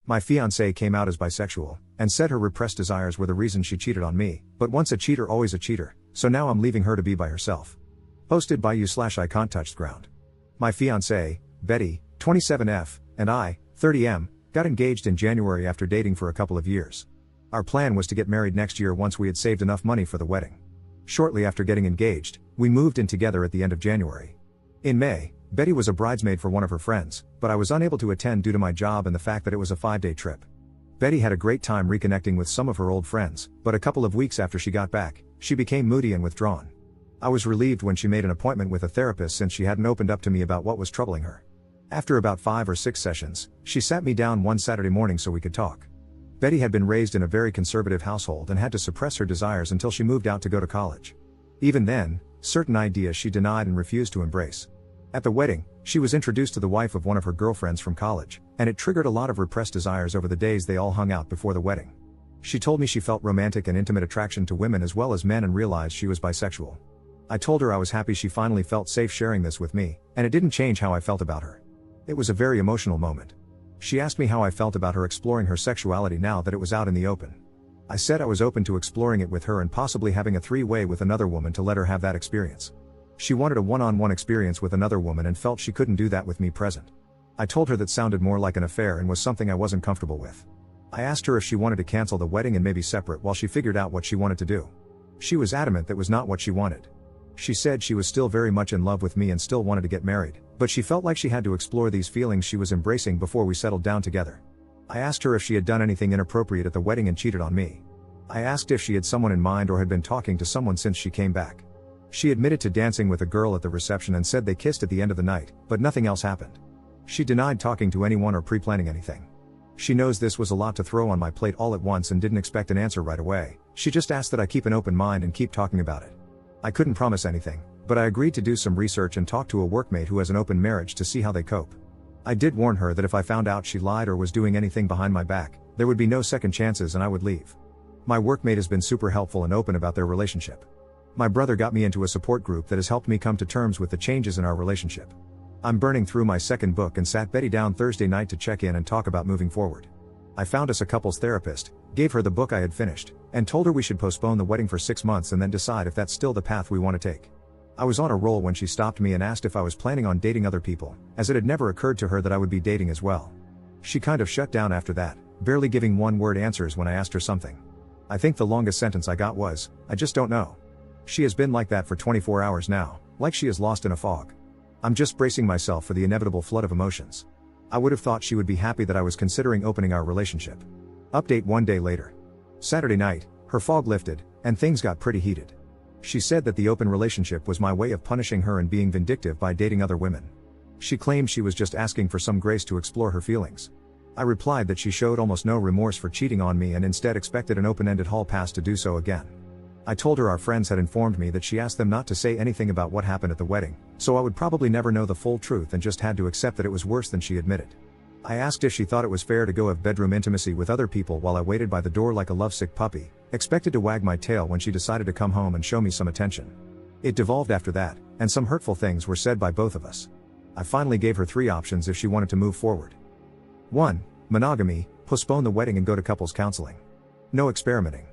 My fiancée came out as bisexual, and said her repressed desires were the reason she cheated on me, but once a cheater always a cheater, so now I'm leaving her to be by herself. Posted by you/I can't touch the ground. My fiancée, Betty, 27F, and I, 30M, got engaged in January after dating for a couple of years. Our plan was to get married next year once we had saved enough money for the wedding. Shortly after getting engaged, we moved in together at the end of January. In May, Betty was a bridesmaid for one of her friends, but I was unable to attend due to my job and the fact that it was a 5-day trip. Betty had a great time reconnecting with some of her old friends, but a couple of weeks after she got back, she became moody and withdrawn. I was relieved when she made an appointment with a therapist since she hadn't opened up to me about what was troubling her. After about 5 or 6 sessions, she sat me down one Saturday morning so we could talk. Betty had been raised in a very conservative household and had to suppress her desires until she moved out to go to college. Even then, certain ideas she denied and refused to embrace. At the wedding, she was introduced to the wife of one of her girlfriends from college, and it triggered a lot of repressed desires over the days they all hung out before the wedding. She told me she felt romantic and intimate attraction to women as well as men and realized she was bisexual. I told her I was happy she finally felt safe sharing this with me, and it didn't change how I felt about her. It was a very emotional moment. She asked me how I felt about her exploring her sexuality now that it was out in the open. I said I was open to exploring it with her and possibly having a 3-way with another woman to let her have that experience. She wanted a one-on-one experience with another woman and felt she couldn't do that with me present. I told her that sounded more like an affair and was something I wasn't comfortable with. I asked her if she wanted to cancel the wedding and maybe separate while she figured out what she wanted to do. She was adamant that was not what she wanted. She said she was still very much in love with me and still wanted to get married, but she felt like she had to explore these feelings she was embracing before we settled down together. I asked her if she had done anything inappropriate at the wedding and cheated on me. I asked if she had someone in mind or had been talking to someone since she came back. She admitted to dancing with a girl at the reception and said they kissed at the end of the night, but nothing else happened. She denied talking to anyone or pre-planning anything. She knows this was a lot to throw on my plate all at once and didn't expect an answer right away. She just asked that I keep an open mind and keep talking about it. I couldn't promise anything, but I agreed to do some research and talk to a workmate who has an open marriage to see how they cope. I did warn her that if I found out she lied or was doing anything behind my back, there would be no second chances and I would leave. My workmate has been super helpful and open about their relationship. My brother got me into a support group that has helped me come to terms with the changes in our relationship. I'm burning through my second book and sat Betty down Thursday night to check in and talk about moving forward. I found us a couples therapist, gave her the book I had finished, and told her we should postpone the wedding for 6 months and then decide if that's still the path we want to take. I was on a roll when she stopped me and asked if I was planning on dating other people, as it had never occurred to her that I would be dating as well. She kind of shut down after that, barely giving one-word answers when I asked her something. I think the longest sentence I got was, "I just don't know." She has been like that for 24 hours now, like she is lost in a fog. I'm just bracing myself for the inevitable flood of emotions. I would have thought she would be happy that I was considering opening our relationship. Update 1 day later. Saturday night, her fog lifted, and things got pretty heated. She said that the open relationship was my way of punishing her and being vindictive by dating other women. She claimed she was just asking for some grace to explore her feelings. I replied that she showed almost no remorse for cheating on me and instead expected an open-ended hall pass to do so again. I told her our friends had informed me that she asked them not to say anything about what happened at the wedding, so I would probably never know the full truth and just had to accept that it was worse than she admitted. I asked if she thought it was fair to go have bedroom intimacy with other people while I waited by the door like a lovesick puppy, expected to wag my tail when she decided to come home and show me some attention. It devolved after that, and some hurtful things were said by both of us. I finally gave her 3 options if she wanted to move forward. 1. Monogamy, postpone the wedding and go to couples counseling. No experimenting.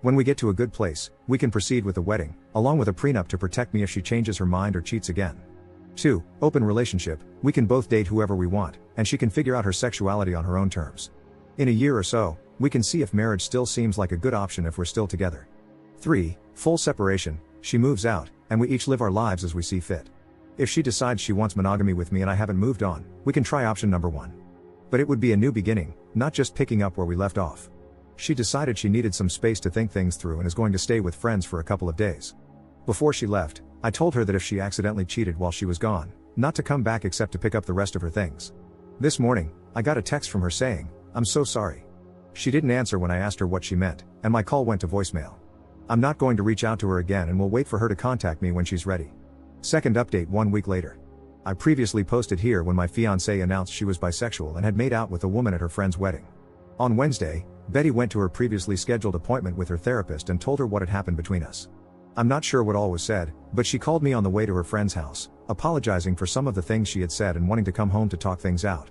When we get to a good place, we can proceed with the wedding, along with a prenup to protect me if she changes her mind or cheats again. 2. Open relationship, we can both date whoever we want, and she can figure out her sexuality on her own terms. In a year or so, we can see if marriage still seems like a good option if we're still together. 3. Full separation, she moves out, and we each live our lives as we see fit. If she decides she wants monogamy with me and I haven't moved on, we can try option number 1. But it would be a new beginning, not just picking up where we left off. She decided she needed some space to think things through and is going to stay with friends for a couple of days. Before she left, I told her that if she accidentally cheated while she was gone, not to come back except to pick up the rest of her things. This morning, I got a text from her saying, "I'm so sorry." She didn't answer when I asked her what she meant, and my call went to voicemail. I'm not going to reach out to her again and will wait for her to contact me when she's ready. Second update 1 week later. I previously posted here when my fiancée announced she was bisexual and had made out with a woman at her friend's wedding. On Wednesday, Betty went to her previously scheduled appointment with her therapist and told her what had happened between us. I'm not sure what all was said, but she called me on the way to her friend's house, apologizing for some of the things she had said and wanting to come home to talk things out.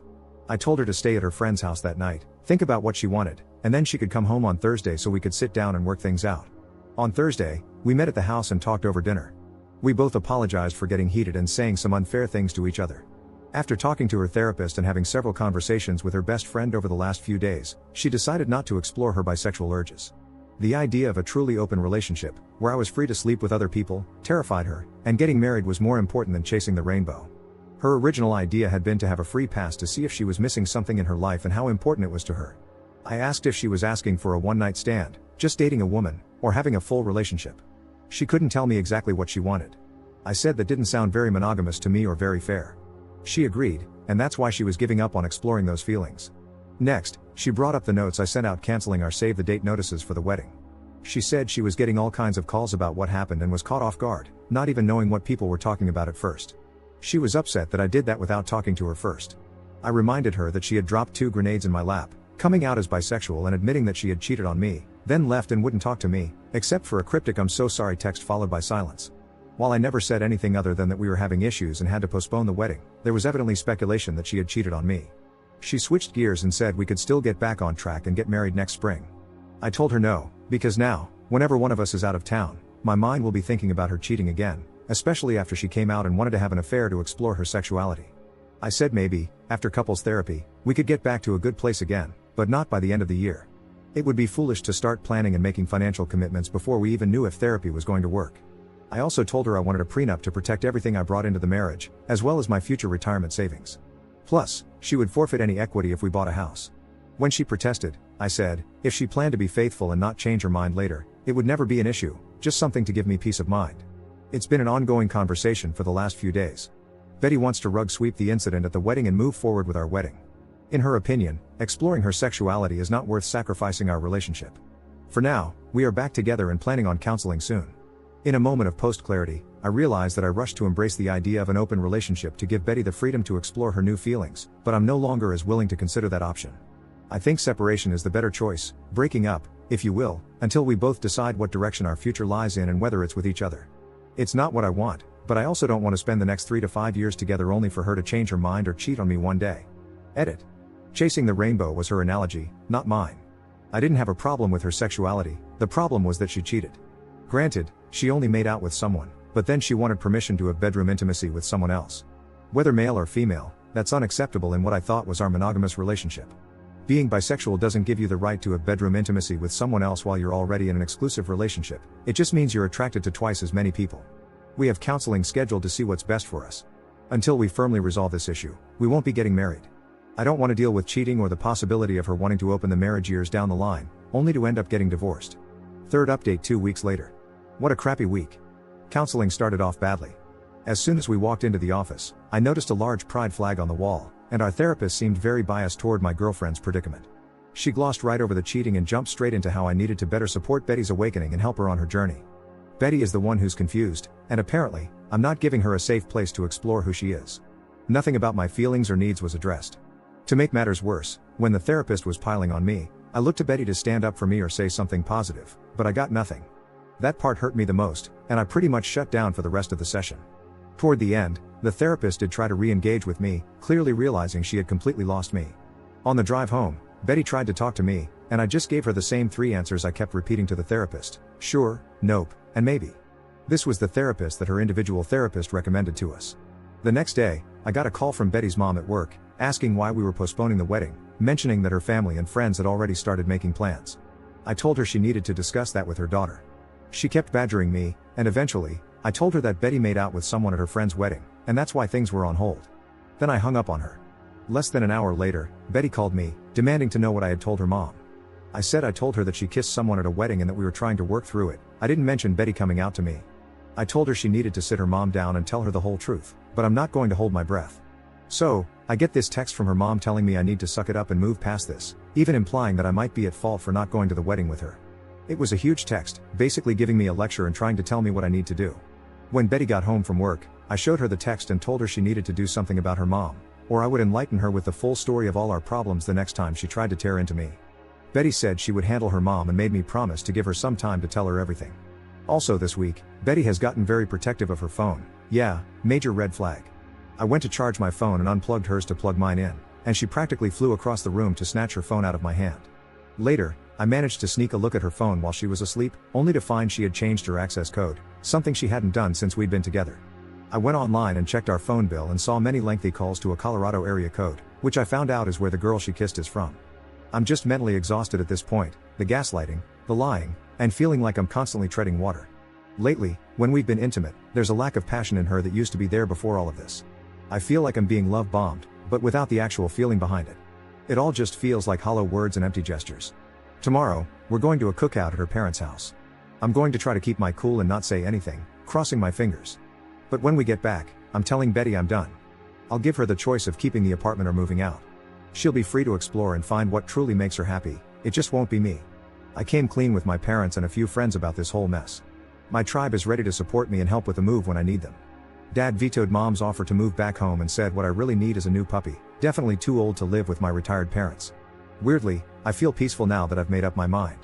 I told her to stay at her friend's house that night, Think about what she wanted, and then she could come home on Thursday so we could sit down and work things out. On Thursday, we met at the house and talked over dinner. We both apologized for getting heated and saying some unfair things to each other. After talking to her therapist and having several conversations with her best friend over the last few days, she decided not to explore her bisexual urges. The idea of a truly open relationship, where I was free to sleep with other people, terrified her, and getting married was more important than chasing the rainbow. Her original idea had been to have a free pass to see if she was missing something in her life and how important it was to her. I asked if she was asking for a one-night stand, just dating a woman, or having a full relationship. She couldn't tell me exactly what she wanted. I said that didn't sound very monogamous to me or very fair. She agreed, and that's why she was giving up on exploring those feelings. Next, she brought up the notes I sent out canceling our save-the-date notices for the wedding. She said she was getting all kinds of calls about what happened and was caught off guard, not even knowing what people were talking about at first. She was upset that I did that without talking to her first. I reminded her that she had dropped 2 grenades in my lap, coming out as bisexual and admitting that she had cheated on me, then left and wouldn't talk to me, except for a cryptic "I'm so sorry" text followed by silence. While I never said anything other than that we were having issues and had to postpone the wedding, there was evidently speculation that she had cheated on me. She switched gears and said we could still get back on track and get married next spring. I told her no, because now, whenever one of us is out of town, my mind will be thinking about her cheating again, especially after she came out and wanted to have an affair to explore her sexuality. I said maybe, after couples therapy, we could get back to a good place again, but not by the end of the year. It would be foolish to start planning and making financial commitments before we even knew if therapy was going to work. I also told her I wanted a prenup to protect everything I brought into the marriage, as well as my future retirement savings. Plus, she would forfeit any equity if we bought a house. When she protested, I said, if she planned to be faithful and not change her mind later, it would never be an issue, just something to give me peace of mind. It's been an ongoing conversation for the last few days. Betty wants to rug sweep the incident at the wedding and move forward with our wedding. In her opinion, exploring her sexuality is not worth sacrificing our relationship. For now, we are back together and planning on counseling soon. In a moment of post-clarity, I realized that I rushed to embrace the idea of an open relationship to give Betty the freedom to explore her new feelings, but I'm no longer as willing to consider that option. I think separation is the better choice, breaking up, if you will, until we both decide what direction our future lies in and whether it's with each other. It's not what I want, but I also don't want to spend the next 3 to 5 years together only for her to change her mind or cheat on me one day. Edit. Chasing the rainbow was her analogy, not mine. I didn't have a problem with her sexuality, the problem was that she cheated. Granted, she only made out with someone, but then she wanted permission to have bedroom intimacy with someone else. Whether male or female, that's unacceptable in what I thought was our monogamous relationship. Being bisexual doesn't give you the right to have bedroom intimacy with someone else while you're already in an exclusive relationship, it just means you're attracted to twice as many people. We have counseling scheduled to see what's best for us. Until we firmly resolve this issue, we won't be getting married. I don't want to deal with cheating or the possibility of her wanting to open the marriage years down the line, only to end up getting divorced. Third update 2 weeks later. What a crappy week. Counseling started off badly. As soon as we walked into the office, I noticed a large pride flag on the wall, and our therapist seemed very biased toward my girlfriend's predicament. She glossed right over the cheating and jumped straight into how I needed to better support Betty's awakening and help her on her journey. Betty is the one who's confused, and apparently, I'm not giving her a safe place to explore who she is. Nothing about my feelings or needs was addressed. To make matters worse, when the therapist was piling on me, I looked to Betty to stand up for me or say something positive, but I got nothing. That part hurt me the most, and I pretty much shut down for the rest of the session. Toward the end, the therapist did try to re-engage with me, clearly realizing she had completely lost me. On the drive home, Betty tried to talk to me, and I just gave her the same 3 answers I kept repeating to the therapist: sure, nope, and maybe. This was the therapist that her individual therapist recommended to us. The next day, I got a call from Betty's mom at work, asking why we were postponing the wedding, mentioning that her family and friends had already started making plans. I told her she needed to discuss that with her daughter. She kept badgering me, and eventually, I told her that Betty made out with someone at her friend's wedding, and that's why things were on hold. Then I hung up on her. Less than an hour later, Betty called me, demanding to know what I had told her mom. I said I told her that she kissed someone at a wedding and that we were trying to work through it. I didn't mention Betty coming out to me. I told her she needed to sit her mom down and tell her the whole truth, but I'm not going to hold my breath. So, I get this text from her mom telling me I need to suck it up and move past this, even implying that I might be at fault for not going to the wedding with her. It was a huge text, basically giving me a lecture and trying to tell me what I need to do. When Betty got home from work, I showed her the text and told her she needed to do something about her mom, or I would enlighten her with the full story of all our problems the next time she tried to tear into me. Betty said she would handle her mom and made me promise to give her some time to tell her everything. Also this week, Betty has gotten very protective of her phone. Yeah, major red flag. I went to charge my phone and unplugged hers to plug mine in, and she practically flew across the room to snatch her phone out of my hand. Later, I managed to sneak a look at her phone while she was asleep, only to find she had changed her access code, something she hadn't done since we'd been together. I went online and checked our phone bill and saw many lengthy calls to a Colorado area code, which I found out is where the girl she kissed is from. I'm just mentally exhausted at this point, the gaslighting, the lying, and feeling like I'm constantly treading water. Lately, when we've been intimate, there's a lack of passion in her that used to be there before all of this. I feel like I'm being love-bombed, but without the actual feeling behind it. It all just feels like hollow words and empty gestures. Tomorrow, we're going to a cookout at her parents' house. I'm going to try to keep my cool and not say anything, crossing my fingers. But when we get back, I'm telling Betty I'm done. I'll give her the choice of keeping the apartment or moving out. She'll be free to explore and find what truly makes her happy, it just won't be me. I came clean with my parents and a few friends about this whole mess. My tribe is ready to support me and help with the move when I need them. Dad vetoed Mom's offer to move back home and said what I really need is a new puppy, definitely too old to live with my retired parents. Weirdly, I feel peaceful now that I've made up my mind.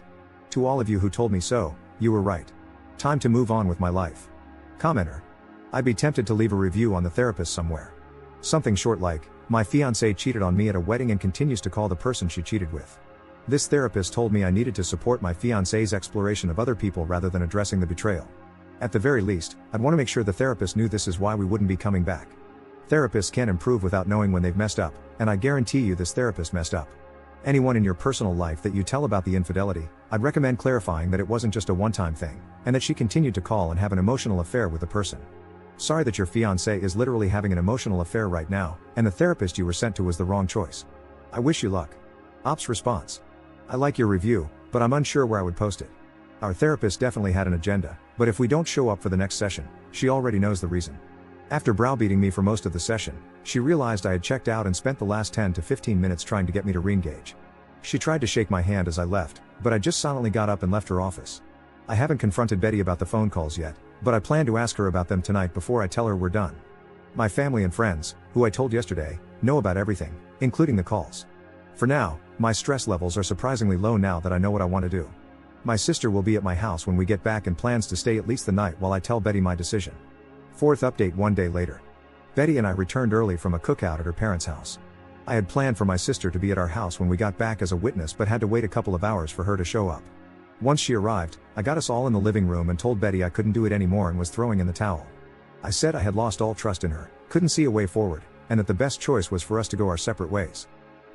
To all of you who told me so, you were right. Time to move on with my life. Commenter. I'd be tempted to leave a review on the therapist somewhere. Something short like, my fiancée cheated on me at a wedding and continues to call the person she cheated with. This therapist told me I needed to support my fiancée's exploration of other people rather than addressing the betrayal. At the very least, I'd want to make sure the therapist knew this is why we wouldn't be coming back. Therapists can't improve without knowing when they've messed up, and I guarantee you this therapist messed up. Anyone in your personal life that you tell about the infidelity, I'd recommend clarifying that it wasn't just a one-time thing, and that she continued to call and have an emotional affair with the person. Sorry that your fiancé is literally having an emotional affair right now, and the therapist you were sent to was the wrong choice. I wish you luck. Ops response. I like your review, but I'm unsure where I would post it. Our therapist definitely had an agenda, but if we don't show up for the next session, she already knows the reason. After browbeating me for most of the session, she realized I had checked out and spent the last 10 to 15 minutes trying to get me to re-engage. She tried to shake my hand as I left, but I just silently got up and left her office. I haven't confronted Betty about the phone calls yet, but I plan to ask her about them tonight before I tell her we're done. My family and friends, who I told yesterday, know about everything, including the calls. For now, my stress levels are surprisingly low now that I know what I want to do. My sister will be at my house when we get back and plans to stay at least the night while I tell Betty my decision. Fourth update one day later. Betty and I returned early from a cookout at her parents' house. I had planned for my sister to be at our house when we got back as a witness but had to wait a couple of hours for her to show up. Once she arrived, I got us all in the living room and told Betty I couldn't do it anymore and was throwing in the towel. I said I had lost all trust in her, couldn't see a way forward, and that the best choice was for us to go our separate ways.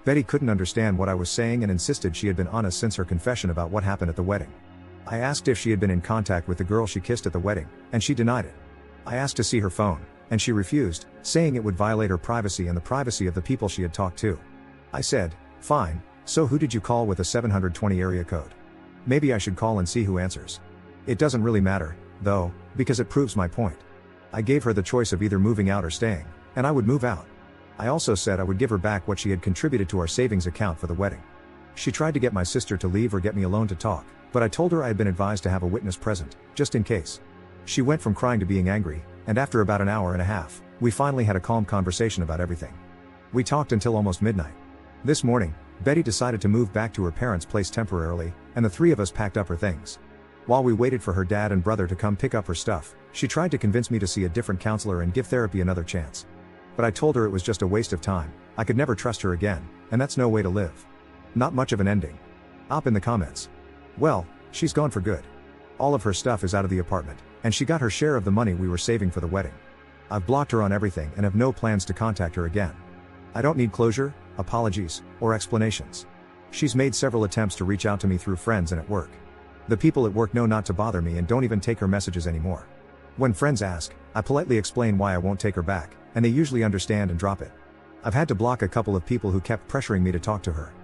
Betty couldn't understand what I was saying and insisted she had been honest since her confession about what happened at the wedding. I asked if she had been in contact with the girl she kissed at the wedding, and she denied it. I asked to see her phone, and she refused, saying it would violate her privacy and the privacy of the people she had talked to. I said, fine, so who did you call with a 720 area code? Maybe I should call and see who answers. It doesn't really matter, though, because it proves my point. I gave her the choice of either moving out or staying, and I would move out. I also said I would give her back what she had contributed to our savings account for the wedding. She tried to get my sister to leave or get me alone to talk, but I told her I had been advised to have a witness present, just in case. She went from crying to being angry, and after about an hour and a half, we finally had a calm conversation about everything. We talked until almost midnight. This morning, Betty decided to move back to her parents' place temporarily, and the three of us packed up her things. While we waited for her dad and brother to come pick up her stuff, she tried to convince me to see a different counselor and give therapy another chance. But I told her it was just a waste of time, I could never trust her again, and that's no way to live. Not much of an ending. Op in the comments. Well, she's gone for good. All of her stuff is out of the apartment, and she got her share of the money we were saving for the wedding. I've blocked her on everything and have no plans to contact her again. I don't need closure, apologies, or explanations. She's made several attempts to reach out to me through friends and at work. The people at work know not to bother me and don't even take her messages anymore. When friends ask, I politely explain why I won't take her back, and they usually understand and drop it. I've had to block a couple of people who kept pressuring me to talk to her.